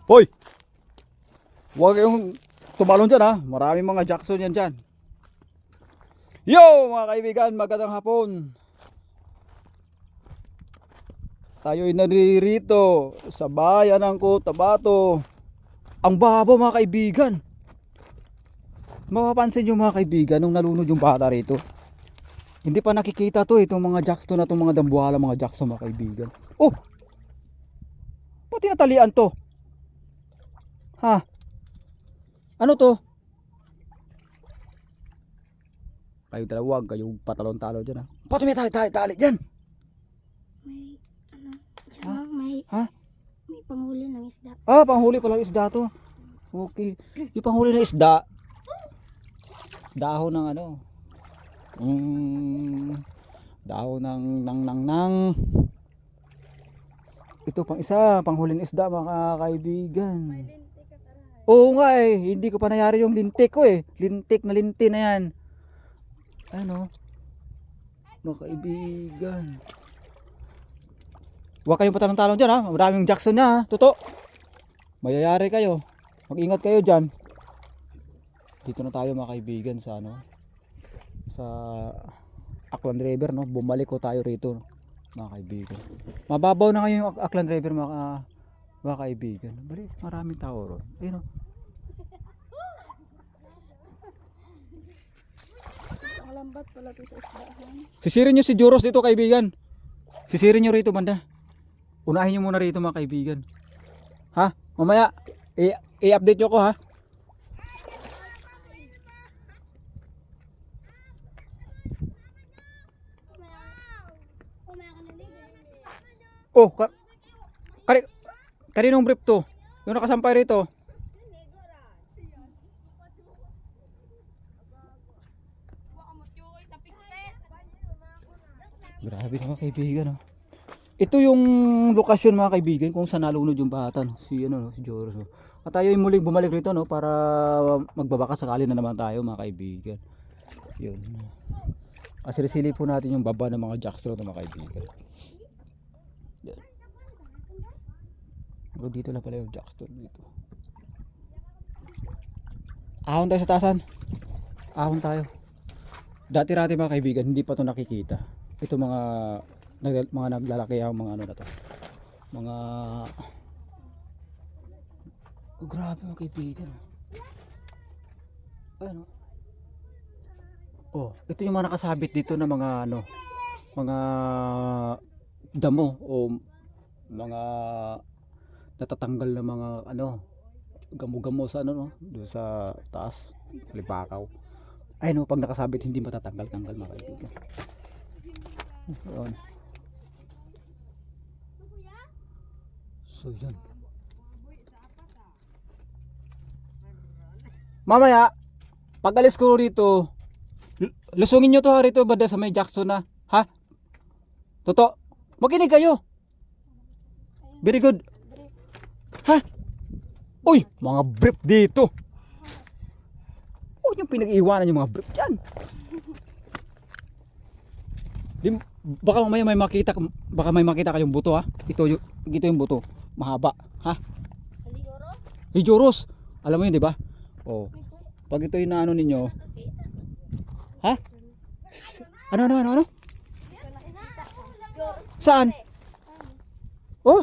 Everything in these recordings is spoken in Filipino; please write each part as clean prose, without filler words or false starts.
Hoy! Huwag kayong tumalon dyan ha. Maraming mga Jackson yan dyan. Yo mga kaibigan, magandang hapon. Tayo'y naririto sa bayan ng Cotabato. Ang babaw mga kaibigan. Mapapansin nyo mga kaibigan, nung nalunod yung bata rito, hindi pa nakikita to itong mga Jackson na itong mga dambuhala mga Jackson mga kaibigan. Oh! Pati natalian to. Ha? Ano to? Kayo dalawa, kayo patalon-talo dyan ha. Pati may tali dyan. May ano, siya may Ha? may panghuli ng isda. Ah, panghuli palang isda to. Okay. Yung panghuli ng isda, dahon ng ano, dahon ng ito pang isa, panghuli ng isda mga kaibigan. Oo nga eh, hindi ko pa nayari yung lintik ko eh. Lintik na linti na yan. Ano? Mga kaibigan. Huwag kayong patalong-talong dyan ha. Maraming Jackson na ha. Totoo. Mayayari kayo. Mag-ingat kayo dyan. Dito na tayo mga kaibigan sa ano. Sa Aklan River no. Bumalik ko tayo rito mga kaibigan. Mababaw na ngayon yung Aklan River mga kaibigan. Bali, maraming tao ron. Ayun no. Ang lambat pala to sa isdahan. Sisirin nyo si Joros dito kaibigan. Sisirin nyo rito banda. Unahin nyo muna rito mga kaibigan. Ha? Mamaya i-update nyo ko ha. Oh, kaninong brief to? Yung nakasampay rito. Grabe mga kaibigan oh. Ito yung lokasyon mga kaibigan kung saan nalunod yung bata no? Si ano no? Si Joros no? At tayo yung muling bumalik rito no para magbabaka sakali na naman tayo mga kaibigan. Yun. Asirisili po natin yung baba ng mga jackstraw ng mga kaibigan. Yan. O, dito lang pala yung jackstraw dito. Ahon tayo sa tasan. Ahon tayo. Dati-rati mga kaibigan hindi pa to nakikita. Ito mga naglalaki ang mga ano na to. Mga oh, grabe mga kaibigan. Ano? Oh, ito yung mga nakasabit dito na mga ano, mga damo o mga natatanggal na mga ano, gamo-gamo sa ano no, doon sa taas, libakaw. Ay no, pag nakasabit hindi matatanggal-tanggal mga kaibigan. Ayan. So yan. Mamaya, pag alis ko rito, lusungin nyo to ha rito banda sa may Jackson na. Ha? Toto, makinig kayo. Very good. Ha? Uy, mga brief dito. Huwag yung pinag-iwanan yung mga brief dyan. Baka mamaya may makita, baka may makita kayong buto ha. Ito yung buto, mahaba, ha? Hey Joros, alam mo yun 'di ba? Oh. Pag ito yung naano ninyo. Ha? Ano? Saan? Oh?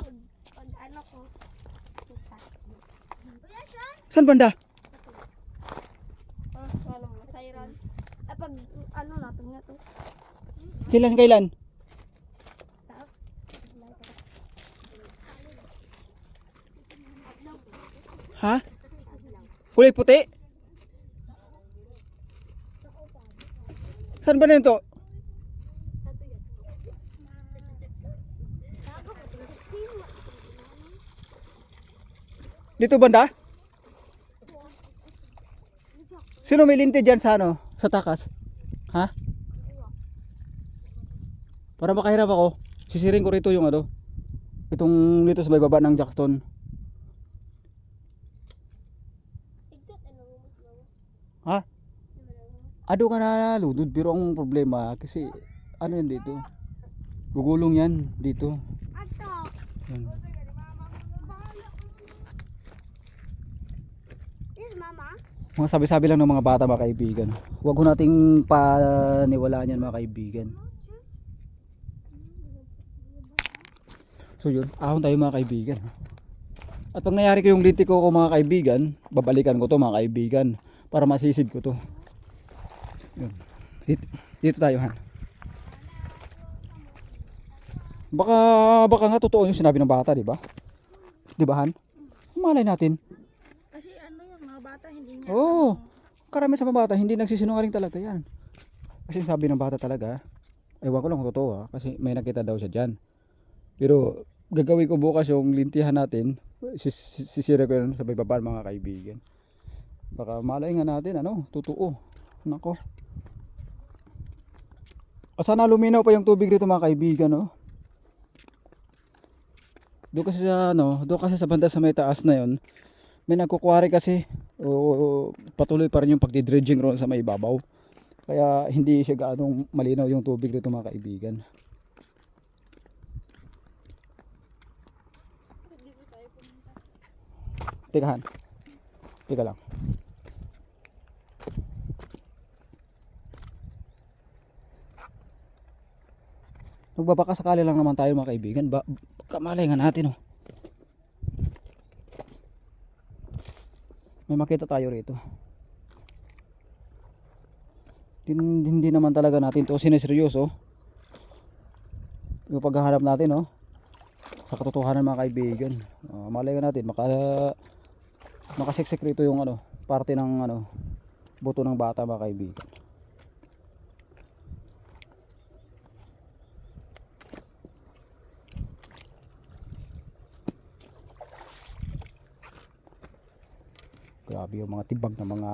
Saan banda? Pag ano natin nga to. Kailan? Ha? Kulay puti? Saan ba na ito? Dito banda? Sino may linte dyan sa ano? Sa takas? Ha? Para makahirap ako, sisiring ko rito yung ano, itong dito sa may baba ng Jackson. Ha? Ado ka na ludod pero ang problema kasi ano yan dito? Gugulong yan dito. Yan. mama? Mga sabi-sabi lang ng mga bata mga kaibigan. Huwag ko nating paniwalaan yan mga kaibigan. So yun, ahon tayo mga kaibigan. At pag nangyari ko yung linti ko mga kaibigan, babalikan ko to mga kaibigan para masisid ko to. Yun. Dito tayo Han. Baka nga totoo yung sinabi ng bata, di ba? Di ba Han? Malay natin. Kasi ano yung mga bata hindi niya. Oo. Karami sa mga bata hindi nagsisinungaling talaga yan. Kasi sabi ng bata talaga, ewan ko lang kung totoo kasi may nakita daw siya dyan. Pero gagawin ko bukas yung lintihan natin, sisira ko yun sa babaan mga kaibigan. Baka malay nga natin, totoo. Nako. Sana luminaw pa yung tubig rito mga kaibigan, no? Doon kasi sa banda sa may taas na yon, may nagkukuwari kasi patuloy pa rin yung pagdi-dredging roon sa may ibabaw. Kaya hindi siya gaanong malinaw yung tubig rito mga kaibigan. Tekahan. Teka lang. Nagbabaka sakali lang naman tayo mga kaibigan. Kamalay nga natin May makita tayo rito. Hindi naman talaga natin to sineseryoso. Yung paghahanap natin sa katotohanan mga kaibigan. Malay nga natin makasiksik rito yung parte ng buto ng bata mga kaibigan. Grabe yung mga tibag na mga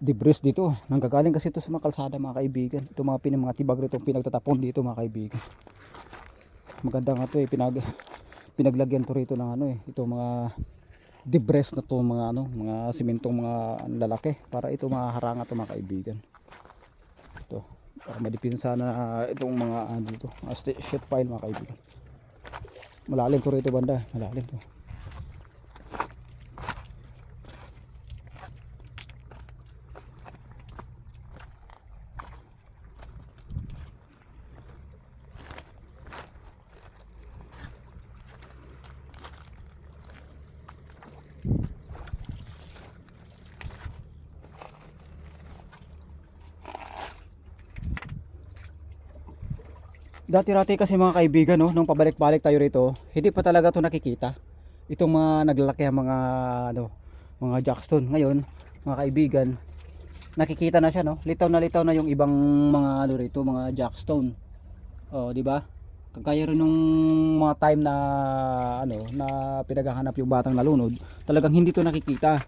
debris dito. Nanggagaling kasi ito sa mga kalsada mga kaibigan. Ito mga tibag rito pinagtatapon dito mga kaibigan. Maganda nga ito pinaglagyan to rito ng ito mga debris na to mga simentong mga lalaki para ito maharangan to mga kaibigan. Ito para madipinsa na itong mga dito mga sheet file mga kaibigan. Malalim to rito banda, malalim to. Dati-rati kasi mga kaibigan nung pabalik-balik tayo rito, hindi pa talaga to nakikita. Itong mga naglalaki mga mga jackstone. Ngayon, mga kaibigan, nakikita na siya Litaw na yung ibang mga rito, mga jackstone. Oh, di ba? Kagaya rin nung mga time na na pinaghahanap yung batang nalunod, talagang hindi to nakikita.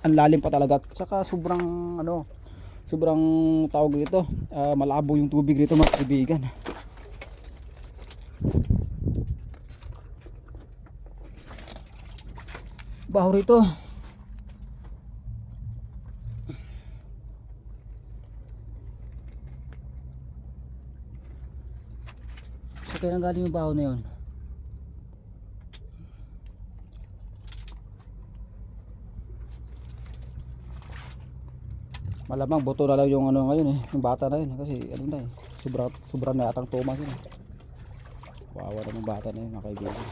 Ang lalim pa talaga. Saka sobrang sobrang tawag dito, malabo yung tubig rito mga kaibigan. Baho rito. So kaya nanggaling yung baho na yun. Malamang buto na lang yung ngayon yung bata na yun kasi sobra na yatang tumas yun. Wawa na ng bata na yun mga kaibigan.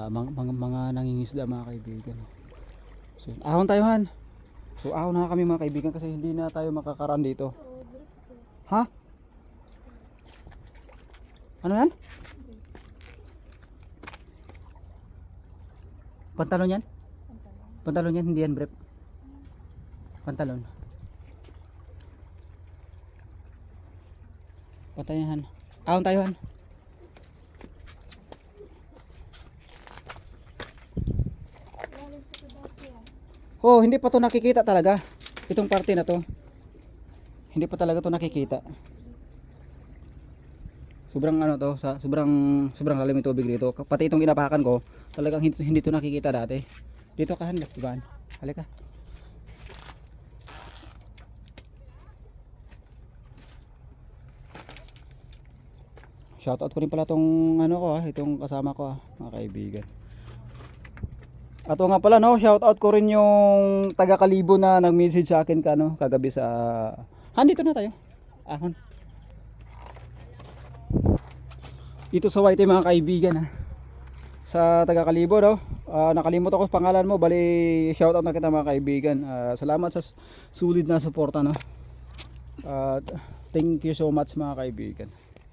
Mga nangingisda mga kaibigan. So, ahon tayo Han. So ahon na kami mga kaibigan kasi hindi na tayo makakaraan dito. Ha? Ano yan? Pantalon yan? Pantalon yan, hindi yan brief. Pantalon. Patayan Han. Ahon tayo Han. Oh, hindi pa to nakikita talaga. Itong parte na to. Hindi pa talaga to nakikita. Sobrang sobrang lalim yung tubig dito. Pati itong inapakan ko, talagang hindi to nakikita dati. Dito ka Han, Ivan. Halika. shoutout ko rin pala tong ano ko itong kasama ko mga kaibigan. At o nga pala no, shoutout ko rin yung taga Kalibo na nag-message sa akin kagabi sa dito na tayo. Ahon. Dito sa White mga kaibigan sa taga Kalibo no. Nakalimut ako pangalan mo, bali shoutout na kita mga kaibigan. Salamat sa sulit na suporta no. Thank you so much mga kaibigan.